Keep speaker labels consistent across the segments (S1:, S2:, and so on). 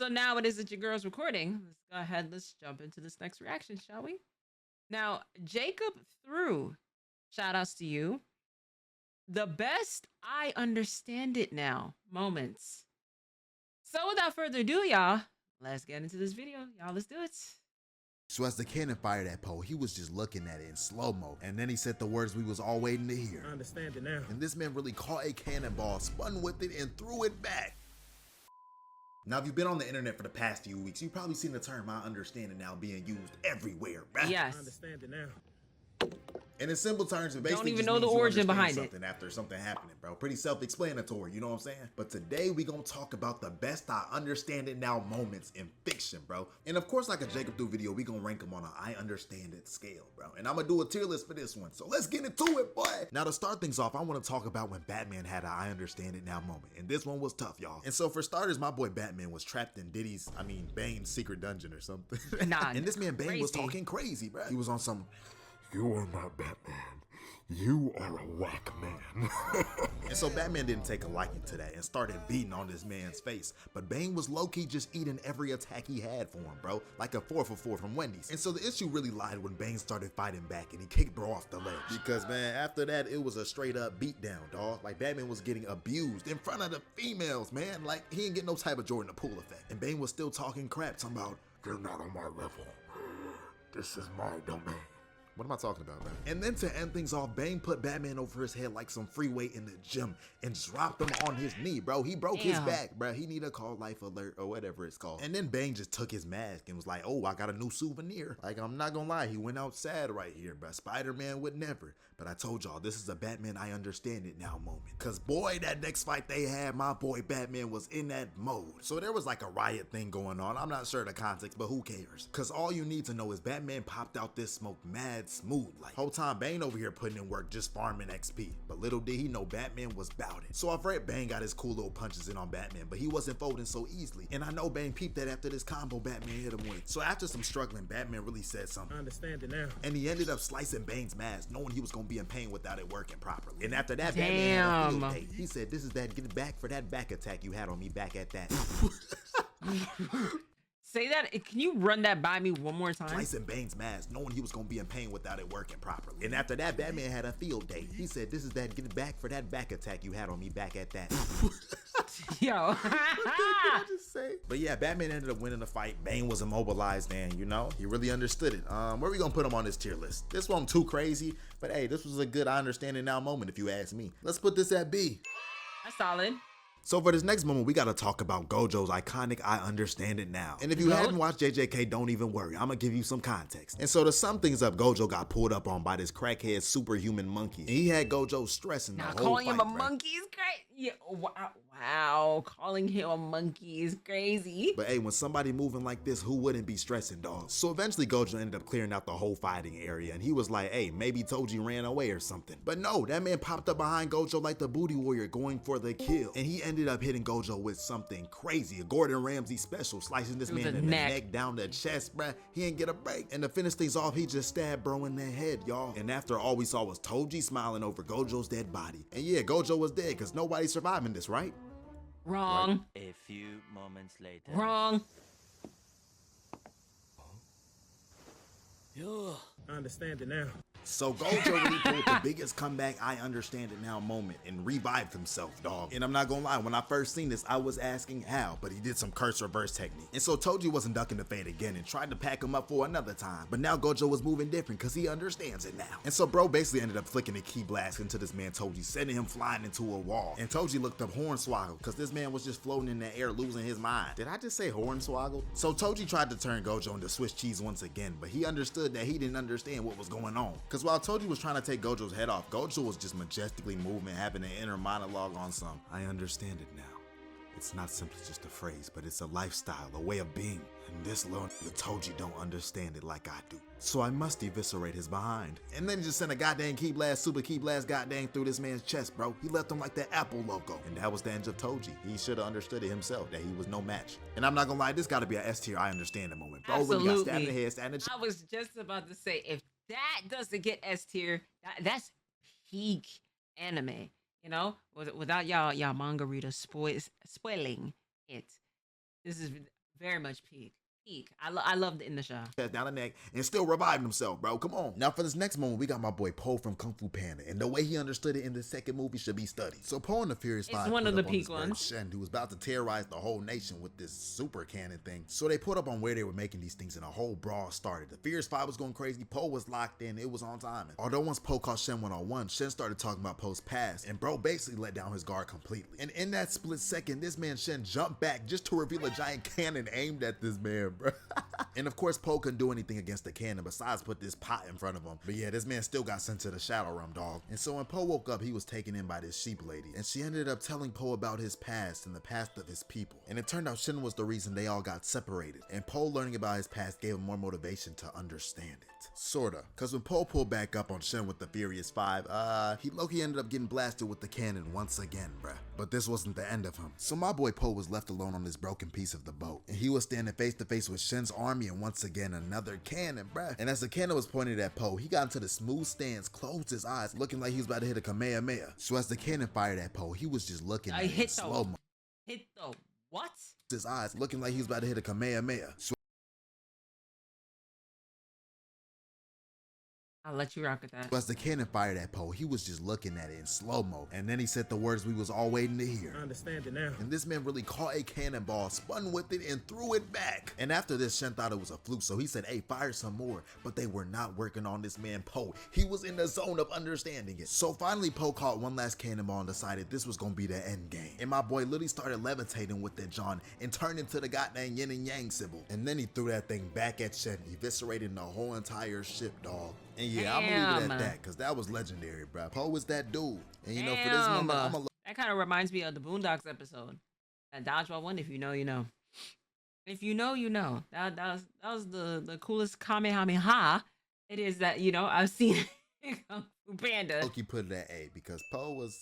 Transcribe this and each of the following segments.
S1: So now it is that your girl's recording. Let's go ahead. Let's jump into this next reaction, shall we? Now, Jacob threw, shout outs to you, the best I understand it now moments. So without further ado, y'all, let's get into this video. Y'all, let's do it.
S2: So as the cannon fired at Poe, he was just looking at it in slow-mo. And then he said the words we was all waiting to hear.
S3: I understand it now.
S2: And this man really caught a cannonball, spun with it, and threw it back. Now, if you've been on the internet for the past few weeks, you've probably seen the term I understand it now being used everywhere, bruh.
S1: Yes.
S3: I understand it now.
S2: And in simple terms, it basically
S1: Don't even
S2: just
S1: know
S2: means
S1: the
S2: you
S1: origin
S2: understand
S1: behind it.
S2: something after something happening, bro. Pretty self-explanatory, you know what I'm saying? But today we gonna talk about the best I understand it now moments in fiction, bro. And of course, like a Jacob Do video, we gonna rank them on a I understand it scale, bro. And I'm gonna do a tier list for this one. So let's get into it, boy. Now to start things off, I wanna talk about when Batman had an I understand it now moment. And this one was tough, y'all. And so for starters, my boy Batman was trapped in Bane's secret dungeon or something.
S1: Nah,
S2: and this man Bane was
S1: crazy.
S2: talking crazy, bro. He was on some, "You are not Batman. You are a whack man." And so Batman didn't take a liking to that and started beating on this man's face. But Bane was low-key just eating every attack he had for him, bro. Like a 4 for 4 from Wendy's. And so the issue really lied when Bane started fighting back and he kicked bro off the ledge. Because, man, after that, it was a straight-up beatdown, dog. Like, Batman was getting abused in front of the females, man. Like, he didn't get no type of Jordan the Poole effect. And Bane was still talking crap, talking about, "You're not on my level. This is my domain." What am I talking about, man? And then to end things off, Bane put Batman over his head like some free weight in the gym and dropped him on his knee, bro. He broke his back, bro. He need to call Life Alert or whatever it's called. And then Bane just took his mask and was like, "Oh, I got a new souvenir." Like, I'm not gonna lie, he went out sad right here, bro. Spider-Man would never. But I told y'all, this is a Batman I understand it now moment. Cause boy, that next fight they had, my boy Batman was in that mode. So there was like a riot thing going on. I'm not sure the context, but who cares? Cause all you need to know is Batman popped out this smoke mad smooth. Like, whole time Bane over here putting in work just farming XP. But little did he know Batman was bout it. So I've read Bane got his cool little punches in on Batman, but he wasn't folding so easily. And I know Bane peeped that after this combo Batman hit him with. So after some struggling, Batman really said something.
S3: I understand it now.
S2: And he ended up slicing Bane's mask, knowing he was gonna be in pain without it working properly. And after that, Batman had a field day. He said, "This is that get back for that back attack you had on me back at that."
S1: Say that. Can you run that by me one more time?
S2: Slicing Bane's mask, knowing he was gonna be in pain without it working properly. And after that, Batman had a field day. He said, "This is that get back for that back attack you had on me back at that."
S1: Yo.
S2: What did I just say? But yeah, Batman ended up winning the fight. Bane was immobilized, and you know, he really understood it. Where we gonna put him on this tier list? This wasn't too crazy, but hey, this was a good I understand it now moment if you ask me. Let's put this at B.
S1: That's solid.
S2: So for this next moment, we gotta talk about Gojo's iconic I understand it now. And if you hadn't watched JJK, don't even worry. I'm gonna give you some context. And so to sum things up, Gojo got pulled up on by this crackhead superhuman monkey. And he had Gojo stressing the
S1: Now
S2: whole
S1: calling
S2: fight,
S1: him a
S2: bruh.
S1: monkey is great. Yeah, wow, calling him a monkey is crazy.
S2: But hey, when somebody moving like this, who wouldn't be stressing, dog? So eventually Gojo ended up clearing out the whole fighting area, and he was like, "Hey, maybe Toji ran away or something." But no, that man popped up behind Gojo like the booty warrior going for the kill. And he ended up hitting Gojo with something crazy, a Gordon Ramsay special, slicing this man in the neck down the chest, bruh. He didn't get a break. And to finish things off, he just stabbed bro in the head, y'all. And after all we saw was Toji smiling over Gojo's dead body. And yeah, Gojo was dead, because nobody's surviving this, right?
S1: Wrong.
S4: A few moments later.
S1: Wrong.
S3: I understand it now.
S2: So Gojo really pulled the biggest comeback I understand it now moment and revived himself, dog. And I'm not gonna lie, when I first seen this, I was asking how, but he did some curse reverse technique. And so Toji wasn't ducking the fade again and tried to pack him up for another time. But now Gojo was moving different because he understands it now. And so bro basically ended up flicking a key blast into this man Toji, sending him flying into a wall. And Toji looked up hornswoggle because this man was just floating in the air losing his mind. Did I just say hornswoggle? So Toji tried to turn Gojo into Swiss cheese once again, but he understood that he didn't understand what was going on. Because while Toji was trying to take Gojo's head off, Gojo was just majestically moving, having an inner monologue on some, "I understand it now. It's not simply just a phrase, but it's a lifestyle, a way of being. And this little nigga Toji don't understand it like I do. So I must eviscerate his behind." And then he just sent a goddamn key blast, super key blast goddamn through this man's chest, bro. He left him like that Apple logo. And that was the end of Toji. He should have understood it himself, that he was no match. And I'm not gonna lie, this gotta be an S tier I understand it moment. Bro really got stabbed in the head, stabbed in the
S1: I was just about to say, if that doesn't get S tier, that's peak anime. You know, without y'all manga readers spoiling it. This is very much peak. I loved it in the show.
S2: Down the neck and still reviving himself, bro. Come on. Now for this next moment, we got my boy Po from Kung Fu Panda, and the way he understood it in the second movie should be studied. So Po and the Furious
S1: It's
S2: Five
S1: one
S2: put
S1: of the
S2: up on
S1: peak
S2: this bird
S1: ones.
S2: Shen, who was about to terrorize the whole nation with this super cannon thing. So they put up on where they were making these things, and a whole brawl started. The Furious Five was going crazy. Po was locked in. It was on timing. Although once Po caught Shen one-on-one, Shen started talking about Po's past, and bro basically let down his guard completely. And in that split second, this man Shen jumped back just to reveal a giant cannon aimed at this man, bro. And of course, Po couldn't do anything against the cannon besides put this pot in front of him. But yeah, this man still got sent to the Shadow Realm, dog. And so when Po woke up, he was taken in by this sheep lady, and she ended up telling Po about his past and the past of his people. And it turned out Shen was the reason they all got separated, and Po learning about his past gave him more motivation to understand it. Sorta. Cause when Po pulled back up on Shen with the Furious Five, he low-key ended up getting blasted with the cannon once again, bruh. But this wasn't the end of him. So my boy Po was left alone on this broken piece of the boat, and he was standing face to face with Shen's army, and once again another cannon, bruh. And as the cannon was pointed at Po, he got into the smooth stance, closed his eyes, looking like he was about to hit a Kamehameha. So as the cannon fired at Po, he was just looking at it in slow-mo.
S1: Hit the what?
S2: His eyes, looking like he was about to hit a Kamehameha. So
S1: I'll let you rock with that.
S2: as the cannon fired at Po, he was just looking at it in slow-mo, and then he said the words we was all waiting to hear.
S3: I understand it now.
S2: And this man really caught a cannonball, spun with it, and threw it back. And after this, Shen thought it was a fluke, so he said, hey, fire some more. But they were not working on this man Po. He was in the zone of understanding it. So finally, Po caught one last cannonball and decided this was gonna be the end game. And my boy literally started levitating with that John and turned into the goddamn yin and yang symbol. And then he threw that thing back at Shen, eviscerating the whole entire ship, dog. And yeah, I'm gonna leave it at that, cause that was legendary, bro. Po was that dude. And you know, for this moment, I'm gonna
S1: that kind of reminds me of the Boondocks episode. That dodgeball one, if you know, you know. If you know, you know. That was the coolest Kamehameha it is that, you know, I've seen in Kung Fu Panda.
S2: Loki put it at A because Po was,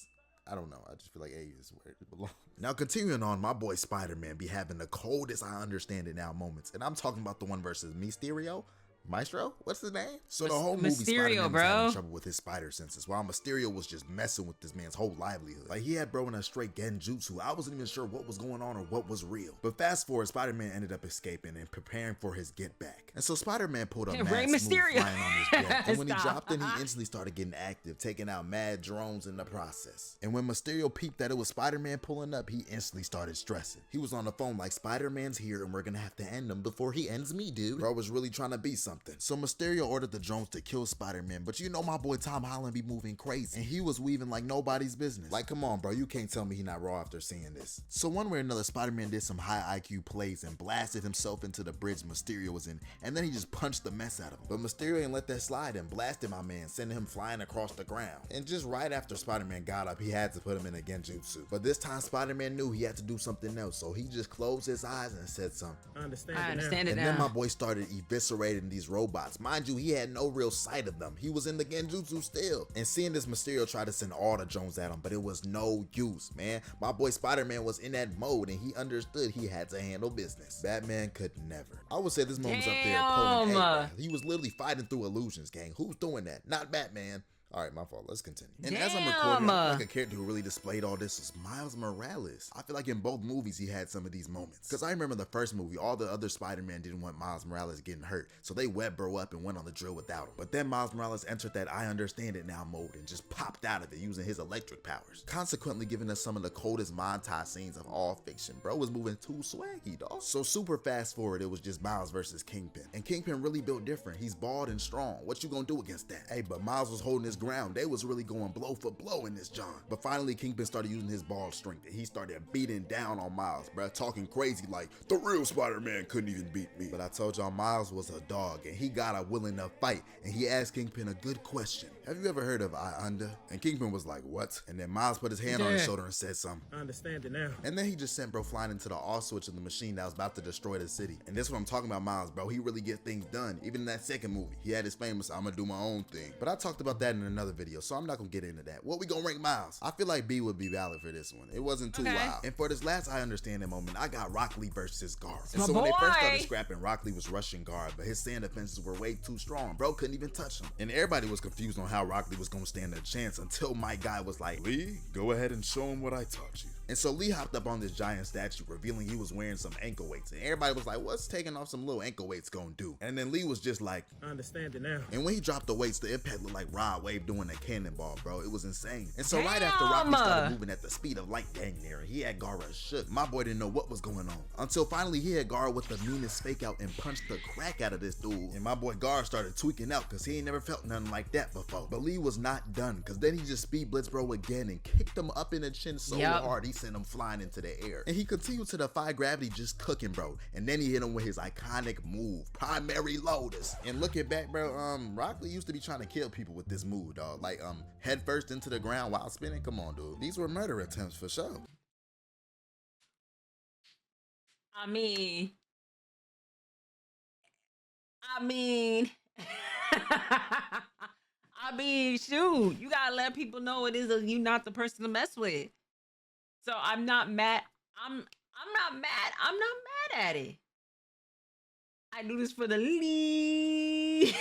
S2: I don't know, I just feel like A is where it belongs. Now continuing on, my boy Spider-Man be having the coldest I understand it now moments. And I'm talking about the one versus Mysterio. Maestro? What's his name? So the whole movie, Spider-Man was having trouble with his spider senses, while Mysterio was just messing with this man's whole livelihood. Like, he had bro in a straight genjutsu. I wasn't even sure what was going on or what was real. But fast forward, Spider-Man ended up escaping and preparing for his get back. And so Spider-Man pulled up mad smooth flying on his jet. And when he dropped in, he instantly started getting active, taking out mad drones in the process. And when Mysterio peeped that it was Spider-Man pulling up, he instantly started stressing. He was on the phone like, Spider-Man's here and we're gonna have to end him before he ends me, dude. Bro was really trying to be something. So Mysterio ordered the drones to kill Spider-Man, but you know my boy Tom Holland be moving crazy, and he was weaving like nobody's business. Like, come on, bro, you can't tell me he not raw after seeing this. So one way or another, Spider-Man did some high IQ plays and blasted himself into the bridge Mysterio was in, and then he just punched the mess out of him. But Mysterio ain't let that slide and blasted my man, sending him flying across the ground. And just right after Spider-Man got up, he had to put him in a genjutsu. But this time Spider-Man knew he had to do something else, so he just closed his eyes and said something.
S3: I understand
S1: it now.
S2: And then my boy started eviscerating these robots. Mind you, he had no real sight of them. He was in the genjutsu still. And seeing this, Mysterio tried to send all the drones at him, but it was no use, man. My boy Spider-Man was in that mode, and he understood he had to handle business. Batman could never. I would say this moment was up there pulling A. He was literally fighting through illusions, gang. Who's doing that? Not Batman. All right, my fault. Let's continue. And as I'm recording, I feel like a character who really displayed all this was Miles Morales. I feel like in both movies, he had some of these moments. Because I remember the first movie, all the other Spider-Man didn't want Miles Morales getting hurt. So they wet bro up and went on the drill without him. But then Miles Morales entered that I understand it now mode and just popped out of it using his electric powers. Consequently giving us some of the coldest montage scenes of all fiction. Bro was moving too swaggy, dog. So super fast forward, it was just Miles versus Kingpin. And Kingpin really built different. He's bald and strong. What you gonna do against that? Hey, but Miles was holding his ground. They was really going blow for blow in this John. But finally, Kingpin started using his ball strength, and he started beating down on Miles, bruh, talking crazy like, the real Spider-Man couldn't even beat me. But I told y'all Miles was a dog, and he got a willing to fight, and he asked Kingpin a good question. Have you ever heard of I Under? And Kingpin was like, what? And then Miles put his hand on his shoulder and said something.
S3: I understand it now.
S2: And then he just sent bro flying into the off switch of the machine that was about to destroy the city. And this is what I'm talking about, Miles, bro. He really gets things done. Even in that second movie, he had his famous, I'm gonna do my own thing. But I talked about that in another video, so I'm not gonna get into that. What we gonna rank Miles? I feel like B would be valid for this one. It wasn't too wild. And for this last I understand it moment, I got Rock Lee versus Gar. And so when they first started scrapping, Rock Lee was rushing Gar, but his sand defenses were way too strong. Bro couldn't even touch him. And everybody was confused on how Rock Lee was gonna stand a chance until my guy was like, Lee, go ahead and show him what I taught you. And so Lee hopped up on this giant statue, revealing he was wearing some ankle weights. And everybody was like, what's taking off some little ankle weights gonna do? And then Lee was just like,
S3: I understand it now.
S2: and when he dropped the weights, the impact looked like Rod Wave doing a cannonball, bro. It was insane. And so right after Rocky started moving at the speed of light dang near, he had Gara shook. My boy didn't know what was going on. Until finally he had Gara with the meanest fake out and punched the crap out of this dude. And my boy Gara started tweaking out because he ain't never felt nothing like that before. But Lee was not done, because then he just speed blitzed bro again and kicked him up in the chin so hard he sent him flying into the air. And he continued to defy gravity, just cooking bro. And then he hit him with his iconic move, Primary Lotus. And looking back, bro, Rock Lee used to be trying to kill people with this move, dog. Like head first into the ground while spinning. Come on, dude. These were murder attempts for sure.
S1: I mean, shoot, you gotta let people know it is you not the person to mess with. So I'm not mad. I'm not mad. I'm not mad at it. I do this for the lead.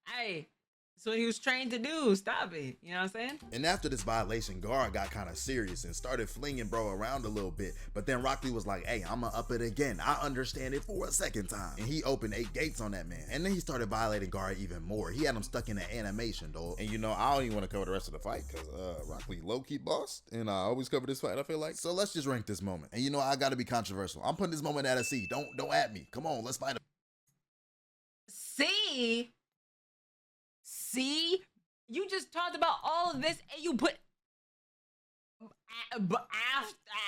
S1: Hey, that's what he was trained to do. Stop it. You know what I'm saying?
S2: And after this violation, Gara got kind of serious and started flinging bro around a little bit. But then Rock Lee was like, hey, I'ma up it again. I understand it for a second time. And he opened 8 gates on that man. And then he started violating Gara even more. He had him stuck in the animation, dog. And you know, I don't even want to cover the rest of the fight because Rock Lee low-key bossed. And I always cover this fight, I feel like. So let's just rank this moment. And you know, I gotta be controversial. I'm putting this moment at a C. Don't at me. Come on, let's fight him.
S1: See, you just talked about all of this and you put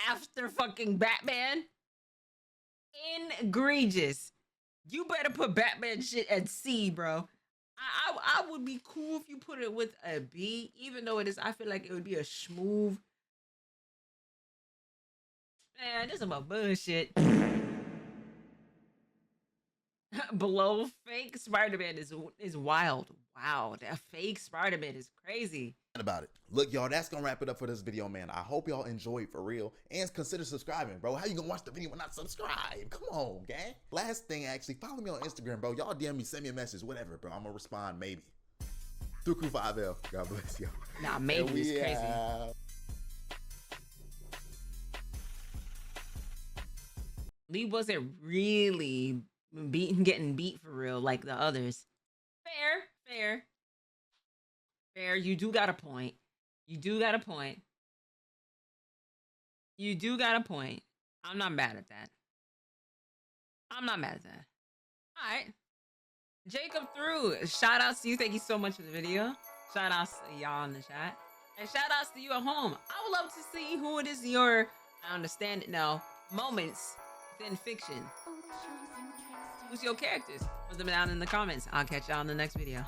S1: after fucking Batman. Egregious. You better put Batman shit at C, bro. I would be cool if you put it with a B, even though it is. I feel like it would be a smooth. Man, this is about bullshit. Below fake Spider-Man is wild. Wow, that fake Spider-Man is crazy.
S2: About it. Look, y'all, that's gonna wrap it up for this video, man. I hope y'all enjoyed for real, and consider subscribing, bro. How you gonna watch the video and not subscribe? Come on, gang. Last thing, actually, follow me on Instagram, bro. Y'all DM me, send me a message, whatever, bro. I'm gonna respond, maybe. Through Crew 5L. God bless y'all.
S1: Nah, maybe is crazy. Lee wasn't really getting beat for real like the others. Fair. You do got a point. I'm not mad at that. All right. Jacob through. Shout outs to you. Thank you so much for the video. Shout outs to y'all in the chat. And shout outs to you at home. I would love to see who it is I understand it now, moments within fiction. Who's your characters? Put them down in the comments. I'll catch y'all in the next video.